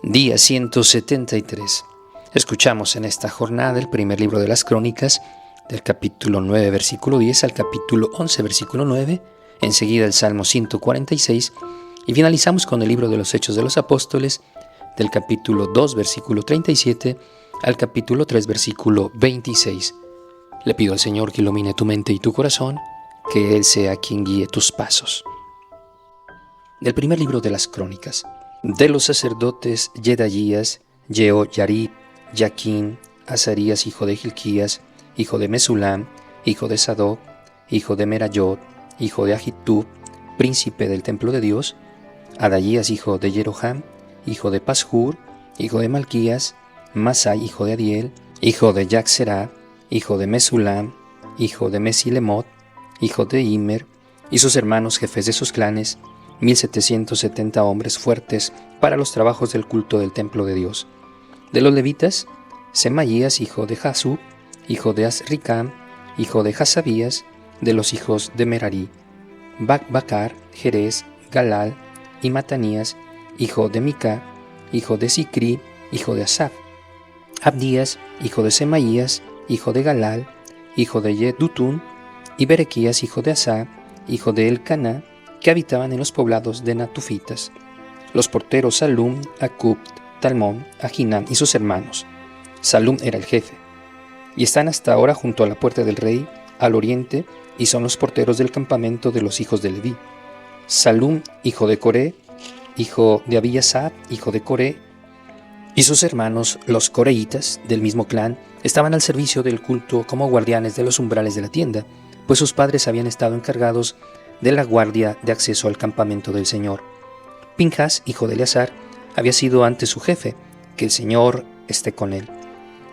Día 173. Escuchamos en esta jornada el primer libro de las Crónicas, del capítulo 9, versículo 10 al capítulo 11, versículo 9, enseguida el Salmo 146, y finalizamos con el libro de los Hechos de los Apóstoles, del capítulo 2, versículo 37, al capítulo 3, versículo 26. Le pido al Señor que ilumine tu mente y tu corazón, que Él sea quien guíe tus pasos. Del primer libro de las Crónicas. De los sacerdotes Yedayías, Jehoyarib, Jaquín, Azarías, hijo de Hilquías, hijo de Mesulam, hijo de Sadoc, hijo de Merayot, hijo de Ahitub, príncipe del templo de Dios, Adayías, hijo de Jeroham, hijo de Pashur, hijo de Malquías, Masai, hijo de Adiel, hijo de Yaxerá, hijo de Mesulam, hijo de Mesilemot, hijo de Immer, y sus hermanos jefes de sus clanes, 1770 hombres fuertes para los trabajos del culto del templo de Dios. De los levitas, Semaías, hijo de Jasub, hijo de Azricam, hijo de Hasabías, de los hijos de Merari, Bakbacar, Jerez, Galal y Matanías, hijo de Mica, hijo de Sicri, hijo de Asaf, Abdías, hijo de Semaías, hijo de Galal, hijo de Yedutun, y Berequías, hijo de Asa, hijo de Elcaná, que habitaban en los poblados de Natufitas, los porteros Salum, Acub, Talmón, Ahinam y sus hermanos. Salum era el jefe, y están hasta ahora junto a la puerta del rey, al oriente, y son los porteros del campamento de los hijos de Leví. Salum, hijo de Coré, hijo de Abiasab, hijo de Coré, y sus hermanos, los coreitas, del mismo clan, estaban al servicio del culto como guardianes de los umbrales de la tienda, pues sus padres habían estado encargados de la guardia de acceso al campamento del Señor. Pinjas, hijo de Eleazar, había sido antes su jefe, que el Señor esté con él.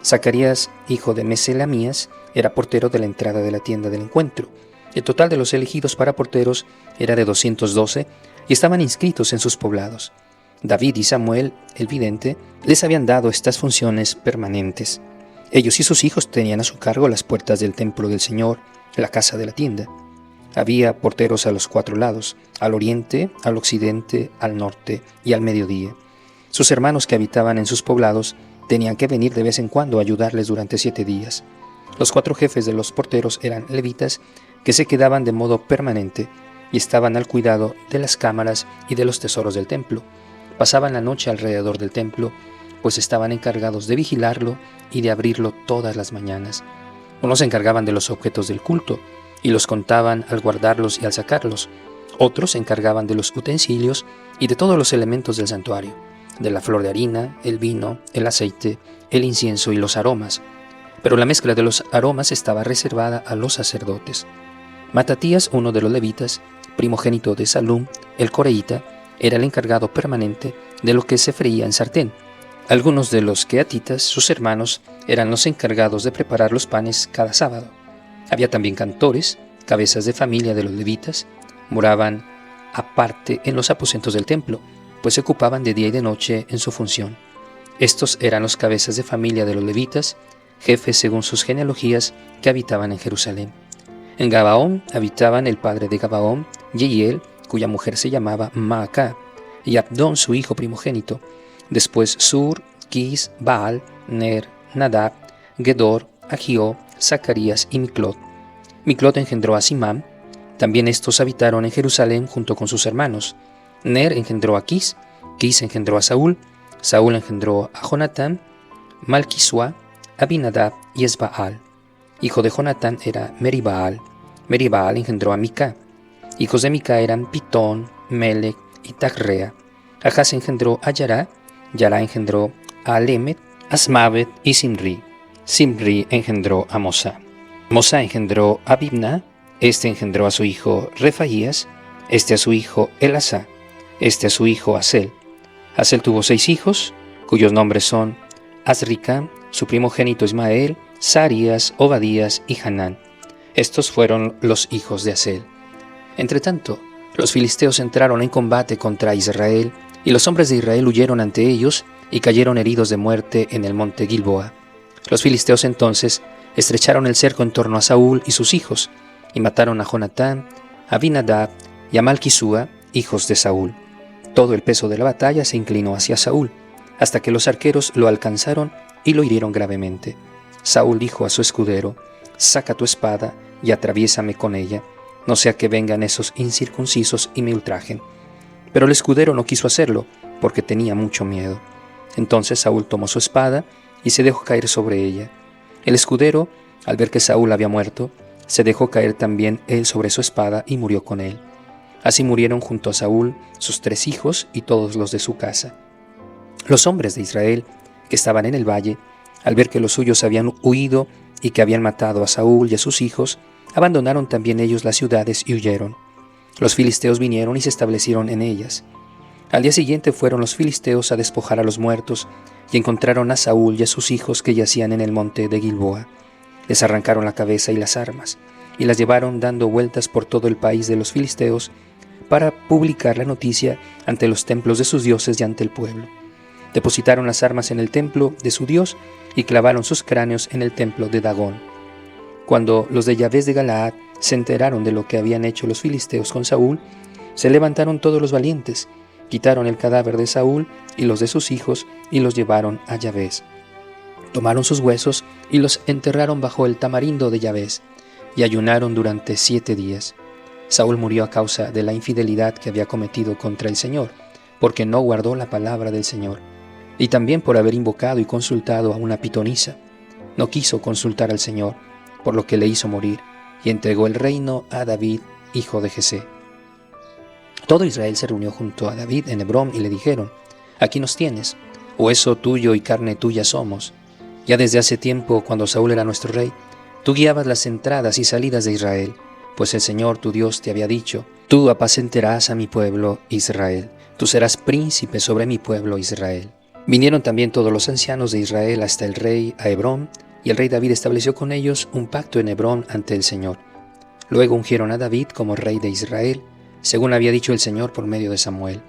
Zacarías, hijo de Meselamías, era portero de la entrada de la tienda del encuentro. El total de los elegidos para porteros era de 212 y estaban inscritos en sus poblados. David y Samuel, el vidente, les habían dado estas funciones permanentes. Ellos y sus hijos tenían a su cargo las puertas del templo del Señor, la casa de la tienda. Había porteros a los 4 lados, al oriente, al occidente, al norte y al mediodía. Sus hermanos que habitaban en sus poblados tenían que venir de vez en cuando a ayudarles durante 7 días. Los 4 jefes de los porteros eran levitas que se quedaban de modo permanente y estaban al cuidado de las cámaras y de los tesoros del templo. Pasaban la noche alrededor del templo, pues estaban encargados de vigilarlo y de abrirlo todas las mañanas. Unos se encargaban de los objetos del culto, y los contaban al guardarlos y al sacarlos. Otros se encargaban de los utensilios y de todos los elementos del santuario, de la flor de harina, el vino, el aceite, el incienso y los aromas. Pero la mezcla de los aromas estaba reservada a los sacerdotes. Matatías, uno de los levitas, primogénito de Salum, el coreíta, era el encargado permanente de lo que se freía en sartén. Algunos de los queatitas, sus hermanos, eran los encargados de preparar los panes cada sábado. Había también cantores, cabezas de familia de los levitas, moraban aparte en los aposentos del templo, pues se ocupaban de día y de noche en su función. Estos eran los cabezas de familia de los levitas, jefes según sus genealogías, que habitaban en Jerusalén. En Gabaón habitaban el padre de Gabaón, Yehiel, cuya mujer se llamaba Maacá, y Abdón, su hijo primogénito. Después Sur, Quis, Baal, Ner, Nadab, Gedor, Ahió, Zacarías y Miclot. Miclot engendró a Simam. También estos habitaron en Jerusalén junto con sus hermanos. Ner engendró a Quis, Quis engendró a Saúl, Saúl engendró a Jonatán, Malquisua, Abinadab y Esbaal. Hijo de Jonatán era Meribaal. Meribaal engendró a Mica. Hijos de Mica eran Pitón, Melec y Tagrea. Ahaz engendró a Yará, Yará engendró a Alemet, Asmavet y Simri. Simri engendró a Mosa. Mosa engendró a Bibna, este engendró a su hijo Refaías, este a su hijo Elasá, este a su hijo Asel. Asel tuvo 6 hijos, cuyos nombres son Azricam, su primogénito Ismael, Sarías, Obadías y Hanán. Estos fueron los hijos de Asel. Entretanto, los filisteos entraron en combate contra Israel, y los hombres de Israel huyeron ante ellos y cayeron heridos de muerte en el monte Gilboa. Los filisteos entonces estrecharon el cerco en torno a Saúl y sus hijos, y mataron a Jonatán, a Abinadab y a Malquisúa, hijos de Saúl. Todo el peso de la batalla se inclinó hacia Saúl. hasta que los arqueros lo alcanzaron y lo hirieron gravemente. Saúl dijo a su escudero: «Saca tu espada y atraviésame con ella, no sea que vengan esos incircuncisos y me ultrajen». Pero el escudero no quiso hacerlo, porque tenía mucho miedo. Entonces Saúl tomó su espada y se dejó caer sobre ella. El escudero, al ver que Saúl había muerto, se dejó caer también él sobre su espada y murió con él. Así murieron junto a Saúl sus 3 hijos y todos los de su casa. Los hombres de Israel, que estaban en el valle, al ver que los suyos habían huido y que habían matado a Saúl y a sus hijos, abandonaron también ellos las ciudades y huyeron. Los filisteos vinieron y se establecieron en ellas. Al día siguiente fueron los filisteos a despojar a los muertos y encontraron a Saúl y a sus hijos que yacían en el monte de Gilboa. Les arrancaron la cabeza y las armas, y las llevaron dando vueltas por todo el país de los filisteos para publicar la noticia ante los templos de sus dioses y ante el pueblo. Depositaron las armas en el templo de su dios y clavaron sus cráneos en el templo de Dagón. Cuando los de Yabes de Galaad se enteraron de lo que habían hecho los filisteos con Saúl, se levantaron todos los valientes, quitaron el cadáver de Saúl y los de sus hijos y los llevaron a Yabes. Tomaron sus huesos y los enterraron bajo el tamarindo de Yabes y ayunaron durante 7 días. Saúl murió a causa de la infidelidad que había cometido contra el Señor, porque no guardó la palabra del Señor, y también por haber invocado y consultado a una pitonisa. No quiso consultar al Señor, por lo que le hizo morir, y entregó el reino a David, hijo de Jesé. Todo Israel se reunió junto a David en Hebrón y le dijeron: «Aquí nos tienes, hueso tuyo y carne tuya somos. Ya desde hace tiempo, cuando Saúl era nuestro rey, tú guiabas las entradas y salidas de Israel, pues el Señor tu Dios te había dicho: tú apacentarás a mi pueblo Israel, tú serás príncipe sobre mi pueblo Israel». Vinieron también todos los ancianos de Israel hasta el rey a Hebrón, y el rey David estableció con ellos un pacto en Hebrón ante el Señor. Luego ungieron a David como rey de Israel, según había dicho el Señor por medio de Samuel.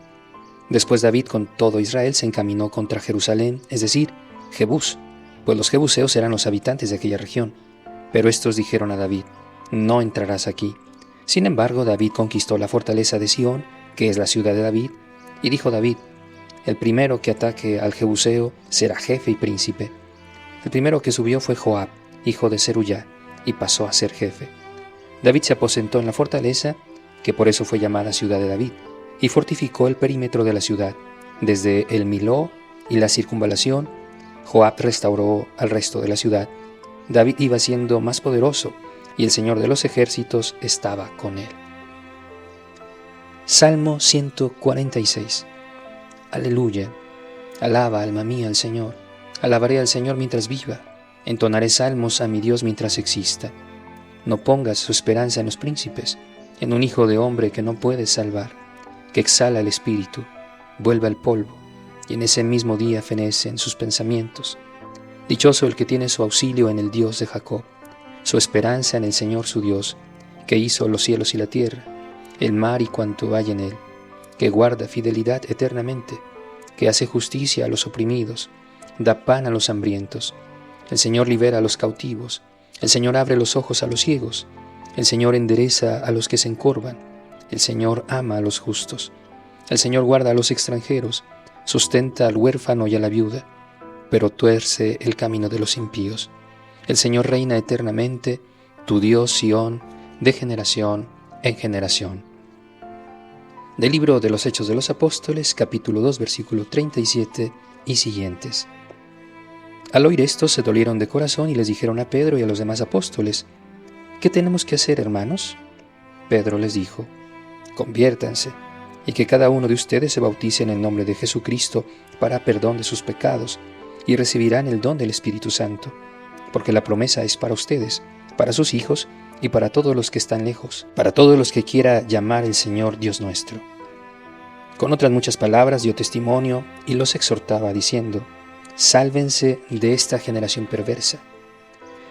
Después David con todo Israel se encaminó contra Jerusalén, es decir, Jebús, pues los jebuseos eran los habitantes de aquella región. Pero estos dijeron a David: «No entrarás aquí». Sin embargo, David conquistó la fortaleza de Sión, que es la ciudad de David, y dijo David: «El primero que ataque al jebuseo será jefe y príncipe». El primero que subió fue Joab, hijo de Zeruyá, y pasó a ser jefe. David se aposentó en la fortaleza, que por eso fue llamada ciudad de David, y fortificó el perímetro de la ciudad, desde el Miló y la circunvalación. Joab restauró al resto de la ciudad. David iba siendo más poderoso, y el Señor de los ejércitos estaba con él. Salmo 146. Aleluya. Alaba, alma mía, al Señor. Alabaré al Señor mientras viva. Entonaré salmos a mi Dios mientras exista. No pongas su esperanza en los príncipes, en un hijo de hombre que no puedes salvar, que exhala el espíritu, vuelve al polvo, y en ese mismo día fenecen sus pensamientos. Dichoso el que tiene su auxilio en el Dios de Jacob, su esperanza en el Señor su Dios, que hizo los cielos y la tierra, el mar y cuanto hay en él, que guarda fidelidad eternamente, que hace justicia a los oprimidos, da pan a los hambrientos. El Señor libera a los cautivos, el Señor abre los ojos a los ciegos, el Señor endereza a los que se encorvan, el Señor ama a los justos. El Señor guarda a los extranjeros, sustenta al huérfano y a la viuda, pero tuerce el camino de los impíos. El Señor reina eternamente, tu Dios Sión, de generación en generación. Del libro de los Hechos de los Apóstoles, capítulo 2, versículo 37 y siguientes. Al oír esto se dolieron de corazón y les dijeron a Pedro y a los demás apóstoles: «¿Qué tenemos que hacer, hermanos?». Pedro les dijo: «Conviértanse, y que cada uno de ustedes se bautice en el nombre de Jesucristo para perdón de sus pecados, y recibirán el don del Espíritu Santo, porque la promesa es para ustedes, para sus hijos y para todos los que están lejos, para todos los que quiera llamar el Señor Dios nuestro». Con otras muchas palabras dio testimonio y los exhortaba diciendo: «Sálvense de esta generación perversa».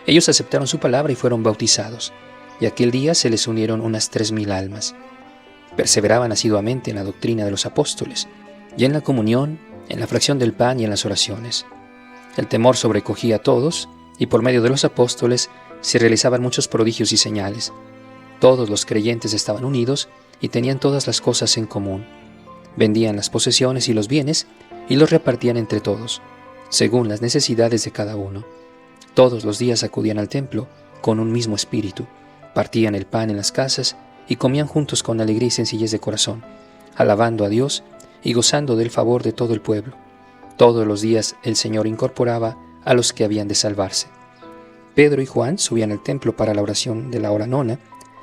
Ellos aceptaron su palabra y fueron bautizados, y aquel día se les unieron unas 3,000 almas. Perseveraban asiduamente en la doctrina de los apóstoles, y en la comunión, en la fracción del pan y en las oraciones. El temor sobrecogía a todos, y por medio de los apóstoles se realizaban muchos prodigios y señales. Todos los creyentes estaban unidos y tenían todas las cosas en común. Vendían las posesiones y los bienes y los repartían entre todos, según las necesidades de cada uno. Todos los días acudían al templo con un mismo espíritu, partían el pan en las casas y comían juntos con alegría y sencillez de corazón, alabando a Dios y gozando del favor de todo el pueblo. Todos los días el Señor incorporaba a los que habían de salvarse. Pedro y Juan subían al templo para la oración de la hora nona.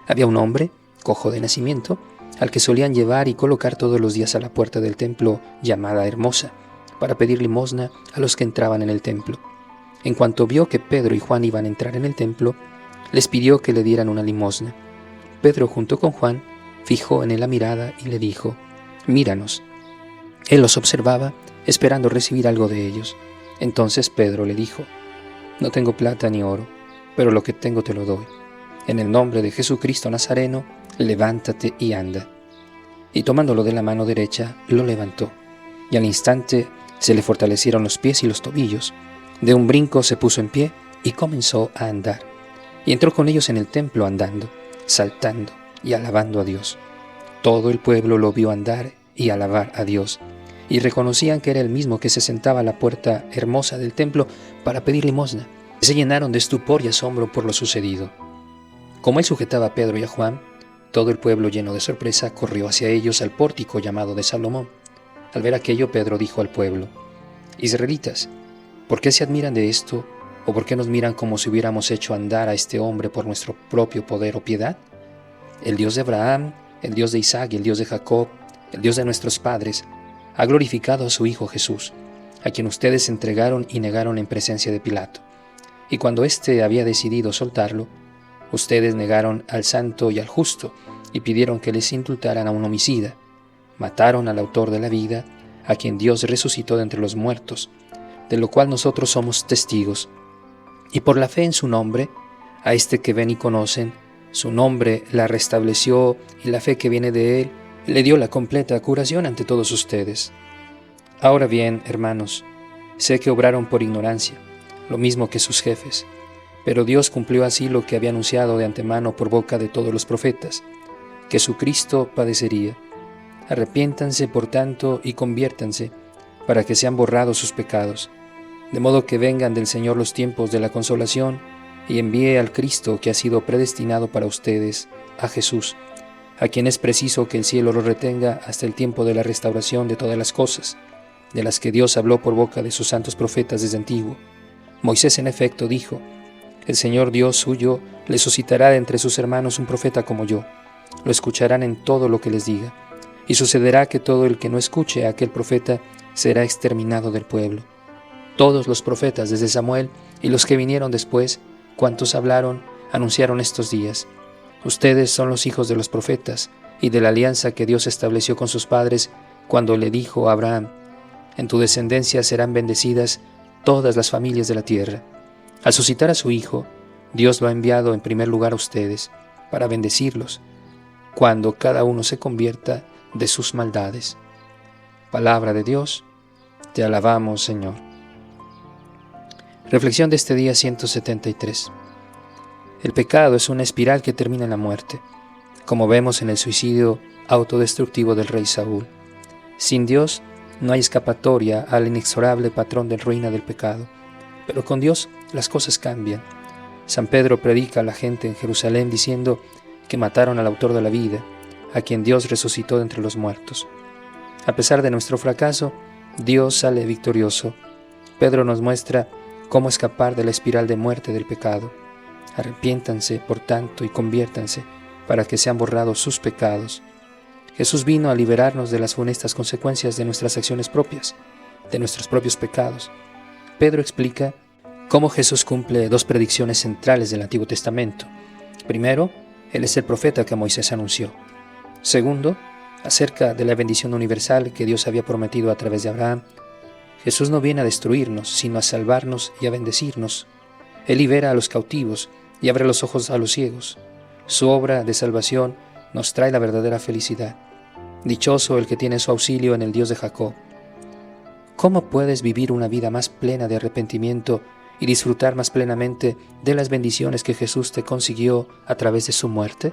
Había un hombre, cojo de nacimiento, al que solían llevar y colocar todos los días a la puerta del templo llamada Hermosa, para pedir limosna a los que entraban en el templo. En cuanto vio que Pedro y Juan iban a entrar en el templo, les pidió que le dieran una limosna. Pedro, junto con Juan, fijó en él la mirada y le dijo: «Míranos». Él los observaba, esperando recibir algo de ellos. Entonces Pedro le dijo: «No tengo plata ni oro, pero lo que tengo te lo doy. En el nombre de Jesucristo Nazareno, levántate y anda». Y tomándolo de la mano derecha, lo levantó, y al instante se le fortalecieron los pies y los tobillos. De un brinco se puso en pie y comenzó a andar. Y entró con ellos en el templo andando, saltando y alabando a Dios. Todo el pueblo lo vio andar y alabar a Dios, y reconocían que era el mismo que se sentaba a la puerta hermosa del templo para pedir limosna. Se llenaron de estupor y asombro por lo sucedido. Como él sujetaba a Pedro y a Juan, todo el pueblo, lleno de sorpresa, corrió hacia ellos al pórtico llamado de Salomón. Al ver aquello, Pedro dijo al pueblo: «Israelitas, ¿por qué se admiran de esto? ¿O por qué nos miran como si hubiéramos hecho andar a este hombre por nuestro propio poder o piedad? El Dios de Abraham, el Dios de Isaac y el Dios de Jacob, el Dios de nuestros padres, ha glorificado a su Hijo Jesús, a quien ustedes entregaron y negaron en presencia de Pilato. Y cuando éste había decidido soltarlo, ustedes negaron al santo y al justo y pidieron que les indultaran a un homicida. Mataron al autor de la vida, a quien Dios resucitó de entre los muertos, de lo cual nosotros somos testigos. Y por la fe en su nombre, a este que ven y conocen, su nombre la restableció, y la fe que viene de él le dio la completa curación ante todos ustedes. Ahora bien, hermanos, sé que obraron por ignorancia, lo mismo que sus jefes, pero Dios cumplió así lo que había anunciado de antemano por boca de todos los profetas, que su Cristo padecería. Arrepiéntanse, por tanto, y conviértanse, para que sean borrados sus pecados, de modo que vengan del Señor los tiempos de la consolación, y envíe al Cristo que ha sido predestinado para ustedes, a Jesús, a quien es preciso que el cielo lo retenga hasta el tiempo de la restauración de todas las cosas, de las que Dios habló por boca de sus santos profetas desde antiguo. Moisés en efecto dijo: «El Señor Dios suyo le suscitará de entre sus hermanos un profeta como yo. Lo escucharán en todo lo que les diga. Y sucederá que todo el que no escuche a aquel profeta será exterminado del pueblo». Todos los profetas desde Samuel y los que vinieron después, cuantos hablaron, anunciaron estos días. Ustedes son los hijos de los profetas y de la alianza que Dios estableció con sus padres cuando le dijo a Abraham: «En tu descendencia serán bendecidas todas las familias de la tierra». Al suscitar a su Hijo, Dios lo ha enviado en primer lugar a ustedes para bendecirlos, cuando cada uno se convierta de sus maldades. Palabra de Dios, te alabamos, Señor. Reflexión de este día 173. El pecado es una espiral que termina en la muerte, como vemos en el suicidio autodestructivo del rey Saúl. Sin Dios no hay escapatoria al inexorable patrón de ruina del pecado, pero con Dios las cosas cambian. San Pedro predica a la gente en Jerusalén diciendo que mataron al autor de la vida, a quien Dios resucitó de entre los muertos. A pesar de nuestro fracaso, Dios sale victorioso. Pedro nos muestra cómo escapar de la espiral de muerte del pecado. Arrepiéntanse, por tanto, y conviértanse, para que sean borrados sus pecados. Jesús vino a liberarnos de las funestas consecuencias de nuestras acciones propias, de nuestros propios pecados. Pedro explica cómo Jesús cumple dos predicciones centrales del Antiguo Testamento. Primero, Él es el profeta que Moisés anunció. Segundo, acerca de la bendición universal que Dios había prometido a través de Abraham. Jesús no viene a destruirnos, sino a salvarnos y a bendecirnos. Él libera a los cautivos y abre los ojos a los ciegos. Su obra de salvación nos trae la verdadera felicidad. Dichoso el que tiene su auxilio en el Dios de Jacob. ¿Cómo puedes vivir una vida más plena de arrepentimiento y disfrutar más plenamente de las bendiciones que Jesús te consiguió a través de su muerte?